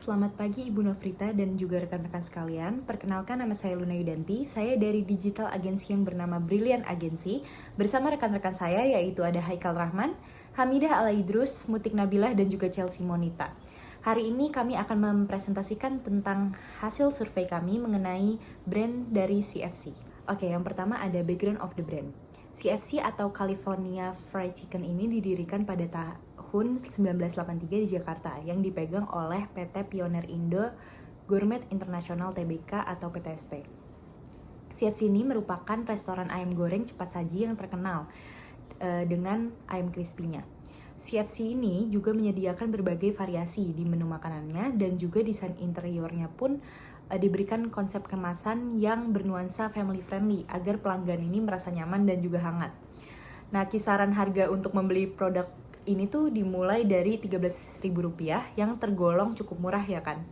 Selamat pagi Ibu Nofrita dan juga rekan-rekan sekalian. Perkenalkan, nama saya Luna Yudanti. Saya dari digital agensi yang bernama Brilliant Agency. Bersama rekan-rekan saya yaitu ada Haikal Rahman, Hamidah Alaidrus, Mutik Nabilah, dan juga Chelsea Monita. Hari ini kami akan mempresentasikan tentang hasil survei kami mengenai brand dari CFC. Oke, yang pertama ada background of the brand. CFC atau California Fried Chicken ini didirikan pada tahun 1983 di Jakarta yang dipegang oleh PT Pioneer Indo Gourmet International Tbk atau PTSP. CFC ini merupakan restoran ayam goreng cepat saji yang terkenal dengan ayam crispy-nya. CFC ini juga menyediakan berbagai variasi di menu makanannya dan juga desain interiornya pun diberikan konsep kemasan yang bernuansa family friendly agar pelanggan ini merasa nyaman dan juga hangat. Nah, kisaran harga untuk membeli produk ini tuh dimulai dari Rp13.000 yang tergolong cukup murah ya kan.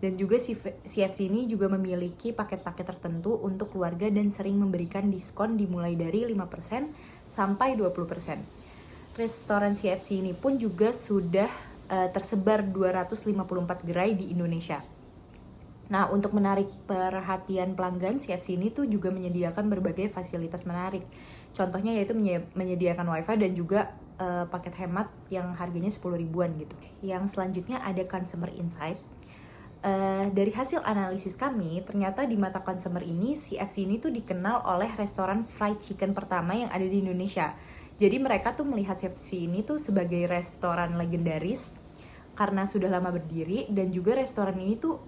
Dan juga CFC ini juga memiliki paket-paket tertentu untuk keluarga dan sering memberikan diskon dimulai dari 5% sampai 20%. Restoran CFC ini pun juga sudah tersebar 254 gerai di Indonesia. Nah, untuk menarik perhatian pelanggan, CFC ini tuh juga menyediakan berbagai fasilitas menarik. Contohnya yaitu menyediakan wifi dan juga paket hemat yang harganya 10 ribuan gitu. Yang selanjutnya ada consumer insight. Dari hasil analisis kami, ternyata di mata consumer ini, CFC ini tuh dikenal oleh restoran fried chicken pertama yang ada di Indonesia. Jadi mereka tuh melihat CFC ini tuh sebagai restoran legendaris karena sudah lama berdiri, dan juga restoran ini tuh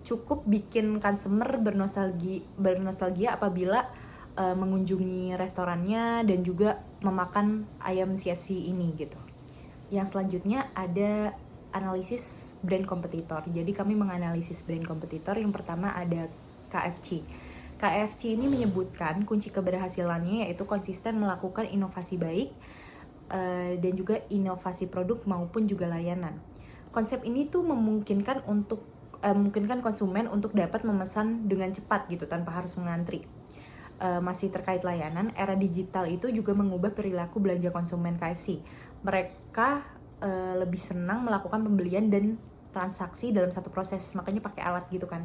cukup bikin consumer bernostalgia apabila mengunjungi restorannya dan juga memakan ayam CFC ini gitu. Yang selanjutnya ada analisis brand kompetitor. Jadi kami menganalisis brand kompetitor. Yang pertama ada KFC. KFC ini menyebutkan kunci keberhasilannya yaitu konsisten melakukan inovasi baik dan juga inovasi produk maupun juga layanan. Konsep ini tuh memungkinkan konsumen untuk dapat memesan dengan cepat gitu tanpa harus mengantri. Masih terkait layanan, era digital itu juga mengubah perilaku belanja konsumen KFC. Mereka lebih senang melakukan pembelian dan transaksi dalam satu proses, makanya pakai alat gitu kan.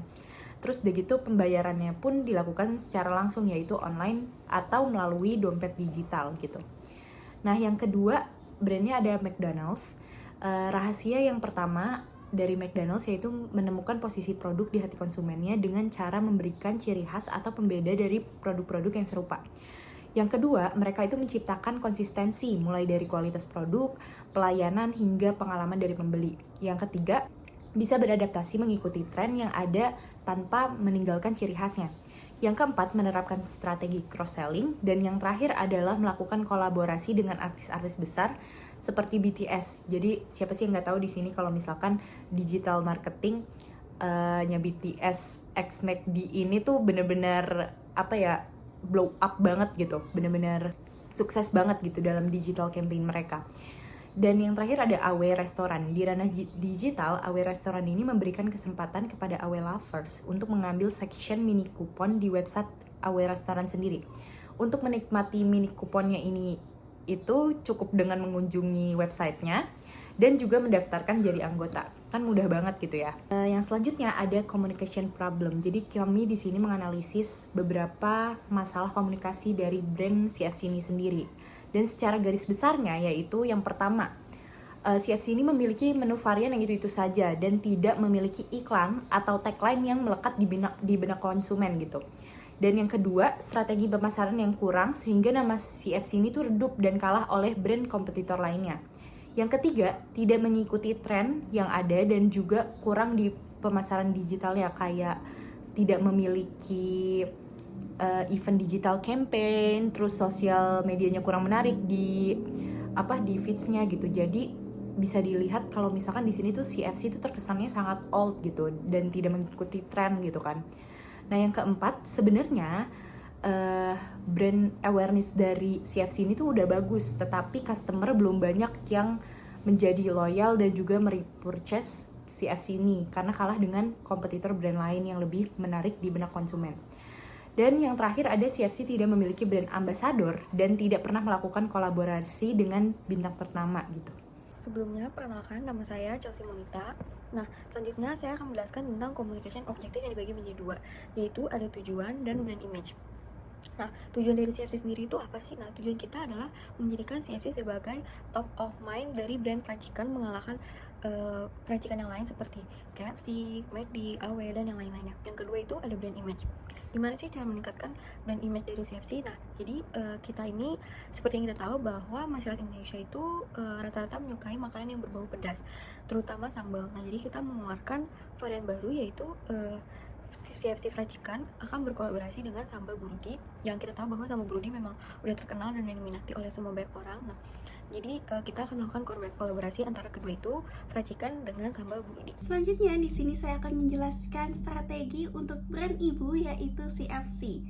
Terus udah gitu pembayarannya pun dilakukan secara langsung yaitu online atau melalui dompet digital gitu. Nah, yang kedua brandnya ada McDonald's. Rahasia yang pertama dari McDonald's yaitu menemukan posisi produk di hati konsumennya dengan cara memberikan ciri khas atau pembeda dari produk-produk yang serupa. Yang kedua, mereka itu menciptakan konsistensi mulai dari kualitas produk, pelayanan hingga pengalaman dari pembeli. Yang ketiga, bisa beradaptasi mengikuti tren yang ada tanpa meninggalkan ciri khasnya. Yang keempat, menerapkan strategi cross-selling. Dan yang terakhir adalah melakukan kolaborasi dengan artis-artis besar seperti BTS. Jadi siapa sih yang nggak tahu di sini kalau misalkan digital marketing nya BTS X McD ini tuh bener-bener blow up banget gitu, bener-bener sukses banget gitu dalam digital campaign mereka. Dan yang terakhir ada AW Restoran. Di ranah digital, AW Restoran ini memberikan kesempatan kepada AW lovers untuk mengambil section mini kupon di website AW Restoran sendiri. Untuk menikmati mini kuponnya ini itu cukup dengan mengunjungi websitenya dan juga mendaftarkan jadi anggota. Kan mudah banget gitu ya. Yang selanjutnya ada communication problem. Jadi kami di sini menganalisis beberapa masalah komunikasi dari brand CFC ini sendiri. Dan secara garis besarnya yaitu yang pertama, CFC ini memiliki menu varian yang itu-itu saja dan tidak memiliki iklan atau tagline yang melekat di benak konsumen gitu. Dan yang kedua, strategi pemasaran yang kurang sehingga nama CFC ini tuh redup dan kalah oleh brand kompetitor lainnya. Yang ketiga, tidak mengikuti tren yang ada dan juga kurang di pemasaran digitalnya, kayak tidak memiliki event digital campaign, terus sosial medianya kurang menarik di feeds-nya gitu. Jadi bisa dilihat kalau misalkan di sini tuh CFC itu terkesannya sangat old gitu dan tidak mengikuti tren gitu kan. Nah, yang keempat, sebenarnya brand awareness dari CFC ini tuh udah bagus, tetapi customer belum banyak yang menjadi loyal dan juga merepurchase CFC ini karena kalah dengan kompetitor brand lain yang lebih menarik di benak konsumen. Dan yang terakhir ada CFC tidak memiliki brand ambassador dan tidak pernah melakukan kolaborasi dengan bintang ternama gitu. Sebelumnya, perkenalkan nama saya Chelsea Monita. Nah, selanjutnya saya akan menjelaskan tentang communication objektif yang dibagi menjadi dua, yaitu ada tujuan dan brand image. Nah, tujuan dari CFC sendiri itu apa sih? Nah, tujuan kita adalah menjadikan CFC sebagai top of mind dari brand racikan, mengalahkan racikan yang lain seperti KFC, McD, AW, dan yang lain-lainnya. Yang kedua itu ada brand image. Gimana sih cara meningkatkan brand image dari CFC? Nah, jadi kita ini seperti yang kita tahu bahwa masyarakat Indonesia itu rata-rata menyukai makanan yang berbau pedas, terutama sambal. Nah, jadi kita mengeluarkan varian baru yaitu CFC Racikan akan berkolaborasi dengan Sambal Burudi, yang kita tahu bahwa Sambal Burudi memang udah terkenal dan diminati oleh semua banyak orang. Nah, jadi kita akan melakukan kolaborasi antara kedua itu, Racikan dengan Sambal Burudi. Selanjutnya di sini saya akan menjelaskan strategi untuk brand ibu yaitu CFC.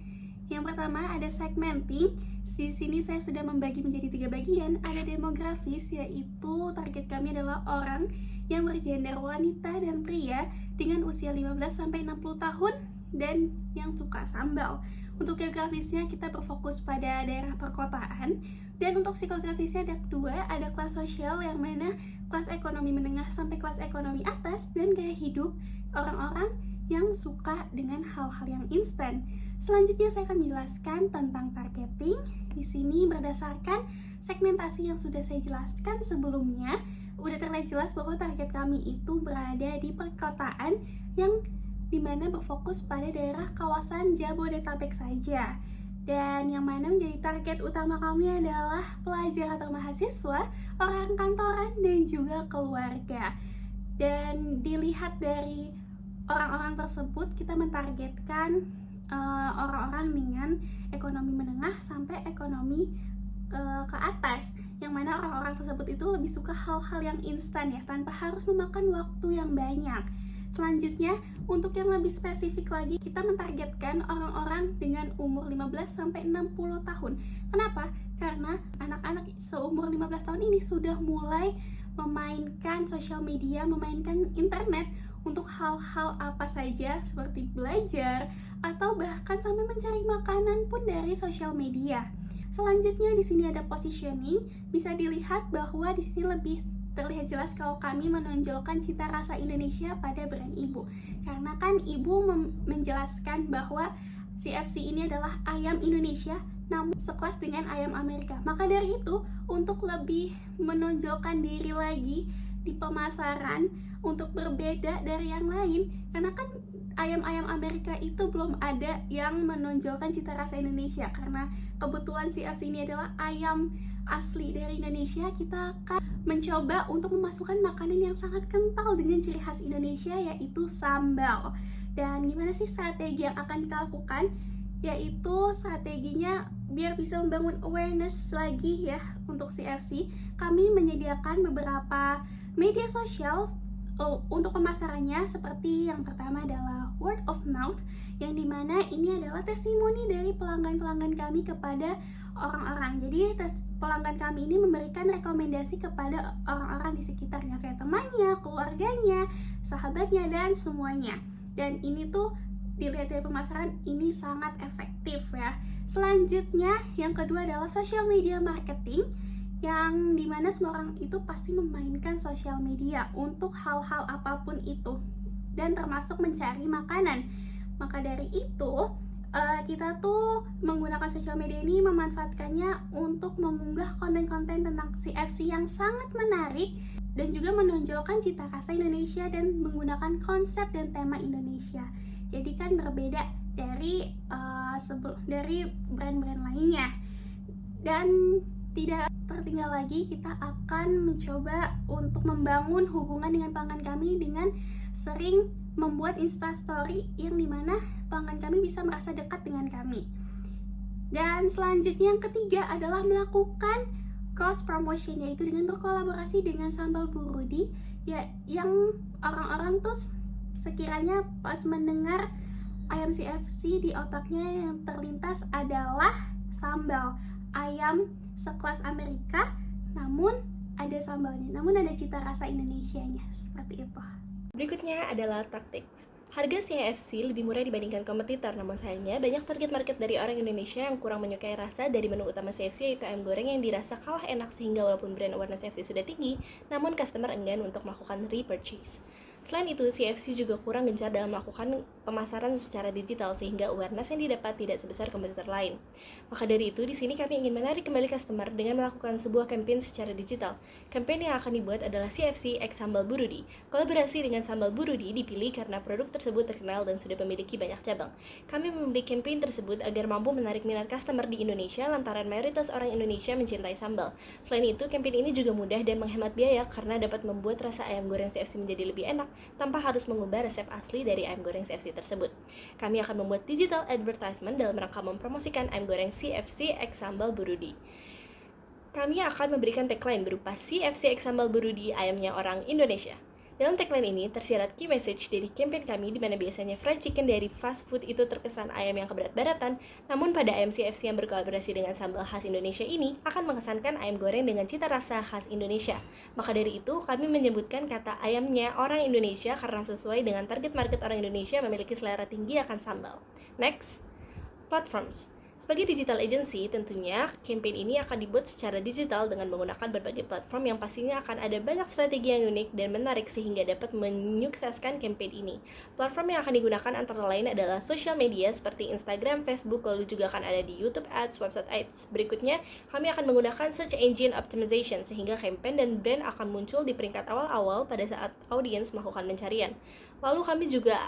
Yang pertama ada segmenting. Di sini saya sudah membagi menjadi 3 bagian. Ada demografis, yaitu target kami adalah orang yang bergender wanita dan pria dengan usia 15-60 tahun dan yang suka sambal. Untuk geografisnya kita berfokus pada daerah perkotaan. Dan untuk psikografisnya ada 2, ada kelas sosial yang mana kelas ekonomi menengah sampai kelas ekonomi atas, dan gaya hidup orang-orang yang suka dengan hal-hal yang instan. Selanjutnya saya akan menjelaskan tentang targeting. Di sini berdasarkan segmentasi yang sudah saya jelaskan sebelumnya, udah terlihat jelas bahwa target kami itu berada di perkotaan yang dimana berfokus pada daerah kawasan Jabodetabek saja. Dan yang mana menjadi target utama kami adalah pelajar atau mahasiswa, orang kantoran, dan juga keluarga. Dan dilihat dari orang-orang tersebut, kita mentargetkan orang-orang dengan ekonomi menengah sampai ekonomi ke atas, yang mana orang-orang tersebut itu lebih suka hal-hal yang instan ya, tanpa harus memakan waktu yang banyak. Selanjutnya, untuk yang lebih spesifik lagi, kita mentargetkan orang-orang dengan umur 15-60 tahun. Kenapa? Karena anak-anak seumur 15 tahun ini sudah mulai memainkan sosial media, memainkan internet untuk hal-hal apa saja seperti belajar atau bahkan sampai mencari makanan pun dari sosial media. Selanjutnya di sini ada positioning. Bisa dilihat bahwa di sini lebih terlihat jelas kalau kami menonjolkan cita rasa Indonesia pada brand ibu. Karena kan ibu menjelaskan bahwa CFC ini adalah ayam Indonesia namun sekelas dengan ayam Amerika. Maka dari itu, untuk lebih menonjolkan diri lagi di pemasaran untuk berbeda dari yang lain, karena kan ayam-ayam Amerika itu belum ada yang menonjolkan cita rasa Indonesia. Karena kebetulan CFC ini adalah ayam asli dari Indonesia, kita akan mencoba untuk memasukkan makanan yang sangat kental dengan ciri khas Indonesia, yaitu sambal. Dan gimana sih strategi yang akan kita lakukan? Yaitu strateginya biar bisa membangun awareness lagi ya untuk CFC, kami menyediakan beberapa media sosial untuk pemasarannya. Seperti yang pertama adalah word of mouth, yang dimana ini adalah testimoni dari pelanggan-pelanggan kami kepada orang-orang. Jadi pelanggan kami ini memberikan rekomendasi kepada orang-orang di sekitarnya, kayak temannya, keluarganya, sahabatnya, dan semuanya. Dan ini tuh dilihat dari pemasaran ini sangat efektif ya. Selanjutnya yang kedua adalah social media marketing, yang dimana semua orang itu pasti memainkan sosial media untuk hal-hal apapun itu, dan termasuk mencari makanan. Maka dari itu kita tuh menggunakan sosial media ini, memanfaatkannya untuk mengunggah konten-konten tentang CFC yang sangat menarik dan juga menonjolkan cita rasa Indonesia dan menggunakan konsep dan tema Indonesia. Jadi kan berbeda dari brand-brand lainnya. Dan tidak tertinggal lagi, kita akan mencoba untuk membangun hubungan dengan pelanggan kami dengan sering membuat instastory yang dimana pelanggan kami bisa merasa dekat dengan kami. Dan selanjutnya yang ketiga adalah melakukan cross promotion, yaitu dengan berkolaborasi dengan Sambal Burudi ya, yang orang-orang tuh sekiranya pas mendengar ayam CFC di otaknya yang terlintas adalah sambal ayam sekelas Amerika, namun ada sambalnya, namun ada cita rasa Indonesianya, seperti itu. Berikutnya adalah taktik. Harga CFC lebih murah dibandingkan kompetitor, namun sayangnya banyak target market dari orang Indonesia yang kurang menyukai rasa dari menu utama CFC, yaitu ayam goreng yang dirasa kalah enak, sehingga walaupun brand awareness CFC sudah tinggi, namun customer enggan untuk melakukan repurchase. Selain itu, CFC juga kurang gencar dalam melakukan pemasaran secara digital sehingga awareness yang didapat tidak sebesar kompetitor lain. Maka dari itu, di sini kami ingin menarik kembali customer dengan melakukan sebuah campaign secara digital. Campaign yang akan dibuat adalah CFC X Sambal Burudi. Kolaborasi dengan Sambal Burudi dipilih karena produk tersebut terkenal dan sudah memiliki banyak cabang. Kami memilih campaign tersebut agar mampu menarik minat customer di Indonesia lantaran mayoritas orang Indonesia mencintai sambal. Selain itu, campaign ini juga mudah dan menghemat biaya karena dapat membuat rasa ayam goreng CFC menjadi lebih enak tanpa harus mengubah resep asli dari ayam goreng CFC tersebut. Kami akan membuat digital advertisement dalam rangka mempromosikan ayam goreng CFC X Sambal Burudi. Kami akan memberikan tagline berupa CFC X Sambal Burudi, ayamnya orang Indonesia. Dalam tagline ini tersirat key message dari campaign kami di mana biasanya fried chicken dari fast food itu terkesan ayam yang keberat-baratan, namun pada ayam CFC yang berkolaborasi dengan sambal khas Indonesia ini akan mengesankan ayam goreng dengan cita rasa khas Indonesia. Maka dari itu, kami menyebutkan kata ayamnya orang Indonesia karena sesuai dengan target market orang Indonesia memiliki selera tinggi akan sambal. Next, platforms. Sebagai digital agency, tentunya campaign ini akan dibuat secara digital dengan menggunakan berbagai platform yang pastinya akan ada banyak strategi yang unik dan menarik sehingga dapat menyukseskan campaign ini. Platform yang akan digunakan antara lain adalah social media seperti Instagram, Facebook, lalu juga akan ada di YouTube Ads, website Ads. Berikutnya, kami akan menggunakan search engine optimization sehingga campaign dan brand akan muncul di peringkat awal-awal pada saat audiens melakukan pencarian. Lalu kami juga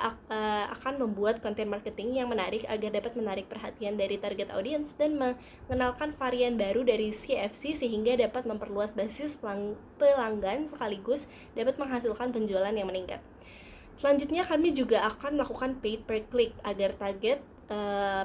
akan membuat konten marketing yang menarik agar dapat menarik perhatian dari target audiens dan mengenalkan varian baru dari CFC sehingga dapat memperluas basis pelanggan sekaligus dapat menghasilkan penjualan yang meningkat. Selanjutnya kami juga akan melakukan paid per click agar target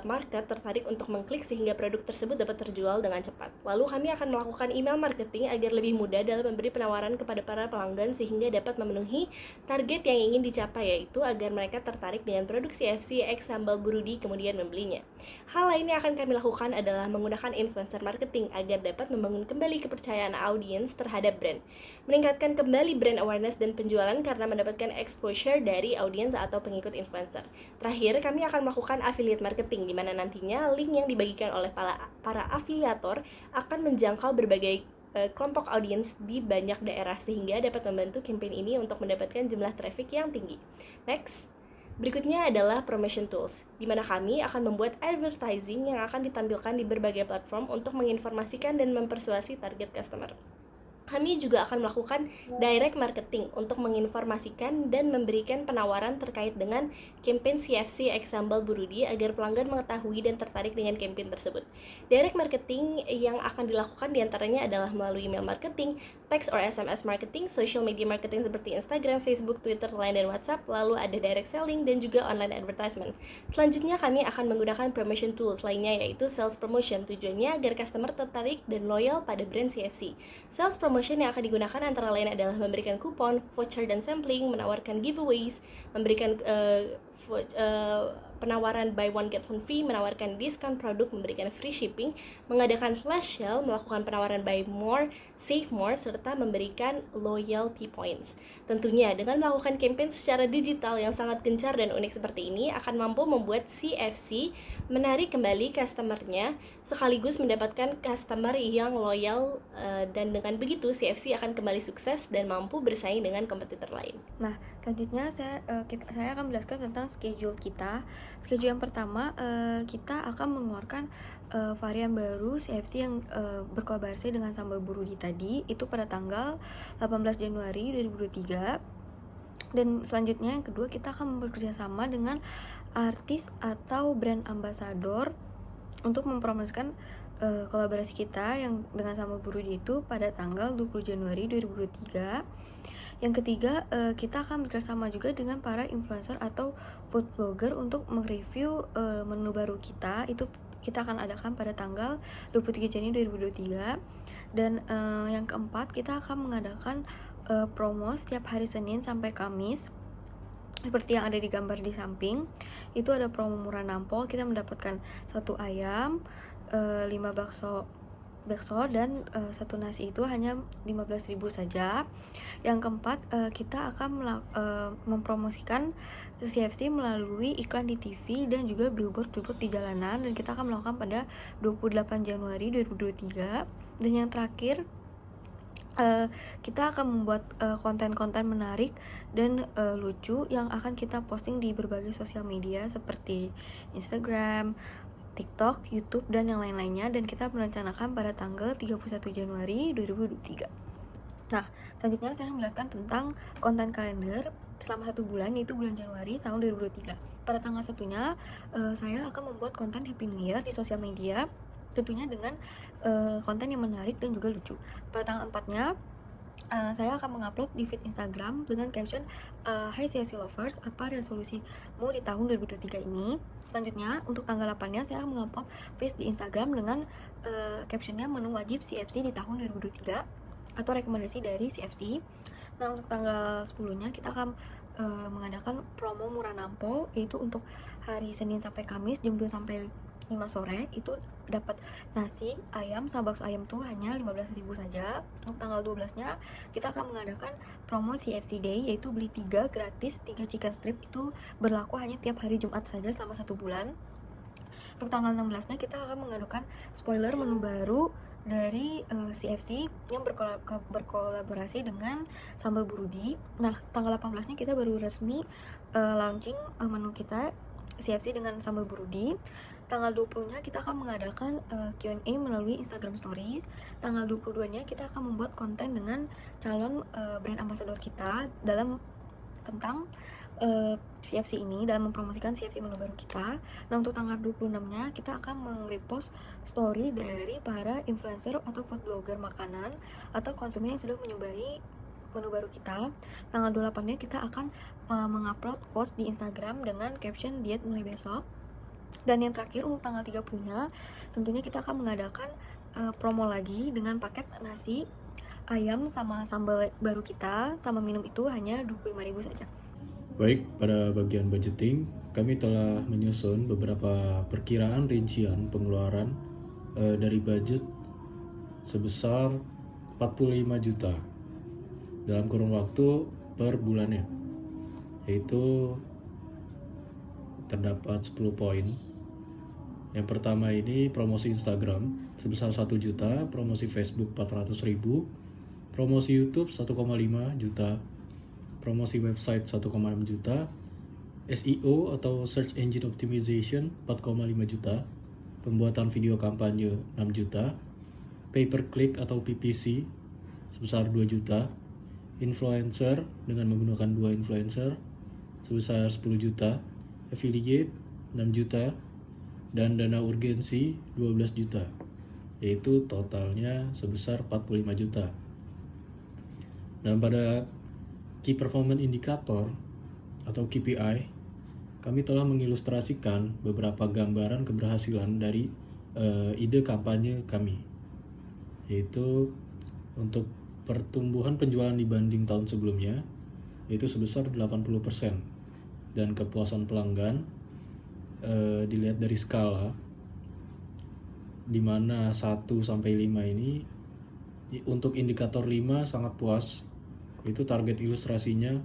market tertarik untuk mengklik sehingga produk tersebut dapat terjual dengan cepat. Lalu kami akan melakukan email marketing agar lebih mudah dalam memberi penawaran kepada para pelanggan sehingga dapat memenuhi target yang ingin dicapai, yaitu agar mereka tertarik dengan produk CFC X Sambal Burudi kemudian membelinya. Hal lain yang akan kami lakukan adalah menggunakan influencer marketing agar dapat membangun kembali kepercayaan audiens terhadap brand, meningkatkan kembali brand awareness dan penjualan karena mendapatkan exposure dari audiens atau pengikut influencer. Terakhir, kami akan melakukan affiliate marketing di mana nantinya link yang dibagikan oleh para afiliator akan menjangkau berbagai kelompok audiens di banyak daerah sehingga dapat membantu campaign ini untuk mendapatkan jumlah traffic yang tinggi. Next, berikutnya adalah promotion tools, di mana kami akan membuat advertising yang akan ditampilkan di berbagai platform untuk menginformasikan dan mempersuasi target customer. Kami juga akan melakukan direct marketing untuk menginformasikan dan memberikan penawaran terkait dengan campaign CFC X Sambal Burudi agar pelanggan mengetahui dan tertarik dengan campaign tersebut. Direct marketing yang akan dilakukan diantaranya adalah melalui email marketing, text or SMS marketing, social media marketing seperti Instagram, Facebook, Twitter, Line, dan WhatsApp, lalu ada direct selling dan juga online advertisement. Selanjutnya kami akan menggunakan promotion tools lainnya yaitu sales promotion, tujuannya agar customer tertarik dan loyal pada brand CFC. Sales promotion yang akan digunakan antara lain adalah memberikan kupon, voucher dan sampling, menawarkan giveaways, memberikan penawaran buy one get one free, menawarkan diskon produk, memberikan free shipping, mengadakan flash sale, melakukan penawaran buy more, save more, serta memberikan loyalty points. Tentunya dengan melakukan campaign secara digital yang sangat gencar dan unik seperti ini akan mampu membuat CFC menarik kembali customer-nya sekaligus mendapatkan customer yang loyal, dan dengan begitu CFC akan kembali sukses dan mampu bersaing dengan kompetitor lain. Nah, selanjutnya saya akan menjelaskan tentang schedule kita. Schedule yang pertama, kita akan mengeluarkan varian baru CFC yang berkolaborasi dengan Sambal Burudi tadi, itu pada tanggal 18 Januari 2023. Dan selanjutnya yang kedua, kita akan bekerja sama dengan artis atau brand ambassador untuk mempromosikan kolaborasi kita yang dengan Sambal Burudi itu pada tanggal 20 Januari 2023. Yang ketiga, kita akan bekerjasama juga dengan para influencer atau food blogger untuk mereview menu baru kita. Itu kita akan adakan pada tanggal 23 Januari 2023. Dan yang keempat, kita akan mengadakan promo setiap hari Senin sampai Kamis. Seperti yang ada di gambar di samping, itu ada promo murah nampol. Kita mendapatkan 1 ayam, 5 bakso dan 1 nasi itu hanya 15.000 saja. Yang keempat, kita akan mempromosikan CFC melalui iklan di TV dan juga billboard di jalanan, dan kita akan melakukan pada 28 Januari 2023. Dan yang terakhir, kita akan membuat konten-konten menarik dan lucu yang akan kita posting di berbagai sosial media seperti Instagram, TikTok, YouTube, dan yang lain-lainnya, dan kita merencanakan pada tanggal 31 Januari 2023. Nah, selanjutnya saya akan menjelaskan tentang konten kalender selama 1 bulan, yaitu bulan Januari tahun 2023. Pada tanggal 1-nya, saya akan membuat konten Happy New Year di sosial media, tentunya dengan konten yang menarik dan juga lucu. Pada tanggal 4-nya, saya akan mengupload di feed Instagram dengan caption Hai CFC Lovers, apa resolusimu di tahun 2023 ini? Selanjutnya, untuk tanggal 8-nya saya akan mengupload feed di Instagram dengan captionnya menu wajib CFC di tahun 2023 atau rekomendasi dari CFC. Nah, untuk tanggal 10-nya kita akan mengadakan promo murah nampol, yaitu untuk hari Senin sampai Kamis jam 2 sampai 5 sore itu dapat nasi ayam sama bakso ayam tuh hanya 15.000 saja. Untuk tanggal 12-nya kita akan mengadakan promo CFC Day, yaitu beli 3 gratis 3 chicken strip, itu berlaku hanya tiap hari Jumat saja selama 1 bulan. Untuk tanggal 16-nya kita akan mengadakan spoiler menu baru dari CFC yang berkolaborasi dengan Sambal Burudi. Nah, tanggal 18-nya kita baru resmi launching menu kita CFC dengan Sambal Burudi. Tanggal 20-nya kita akan mengadakan Q&A melalui Instagram Stories. Tanggal 22-nya kita akan membuat konten dengan calon brand ambassador kita dalam tentang CFC ini, dalam mempromosikan CFC menu baru kita. Nah, untuk tanggal 26-nya kita akan meng-repost story dari para influencer atau food blogger makanan atau konsumen yang sudah mencobai menu baru kita. Tanggal 28-nya kita akan mengupload post di Instagram dengan caption diet mulai besok. Dan yang terakhir, untuk tanggal 30-nya tentunya kita akan mengadakan promo lagi dengan paket nasi ayam sama sambal baru kita, sama minum itu hanya 25.000 saja. Baik, pada bagian budgeting, kami telah menyusun beberapa perkiraan rincian pengeluaran dari budget sebesar 45 juta dalam kurun waktu per bulannya, yaitu terdapat 10 poin. Yang pertama ini promosi Instagram sebesar 1 juta, promosi Facebook 400.000, promosi YouTube 1,5 juta, promosi website 1,6 juta, SEO atau Search Engine Optimization 4,5 juta, pembuatan video kampanye 6 juta, pay per click atau PPC sebesar 2 juta, influencer dengan menggunakan 2 influencer sebesar 10 juta, affiliate 6 juta, dan dana urgensi 12 juta, yaitu totalnya sebesar 45 juta. Dan pada Key Performance Indicator atau KPI, kami telah mengilustrasikan beberapa gambaran keberhasilan dari ide kampanye kami, yaitu untuk pertumbuhan penjualan dibanding tahun sebelumnya yaitu sebesar 80%, dan kepuasan pelanggan dilihat dari skala di mana 1 sampai 5 ini, untuk indikator 5 sangat puas, itu target ilustrasinya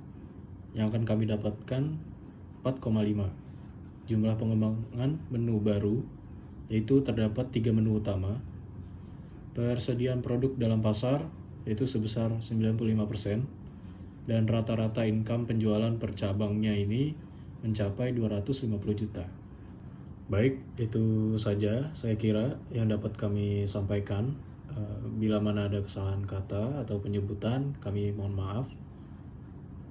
yang akan kami dapatkan 4,5. Jumlah pengembangan menu baru yaitu terdapat 3 menu utama, persediaan produk dalam pasar yaitu sebesar 95%, dan rata-rata income penjualan per cabangnya ini mencapai 250 juta. Baik, itu saja saya kira yang dapat kami sampaikan. Bila mana ada kesalahan kata atau penyebutan, kami mohon maaf.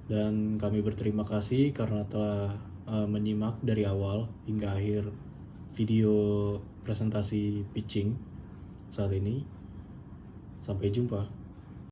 Dan kami berterima kasih karena telah menyimak dari awal hingga akhir video presentasi pitching saat ini. Sampai jumpa.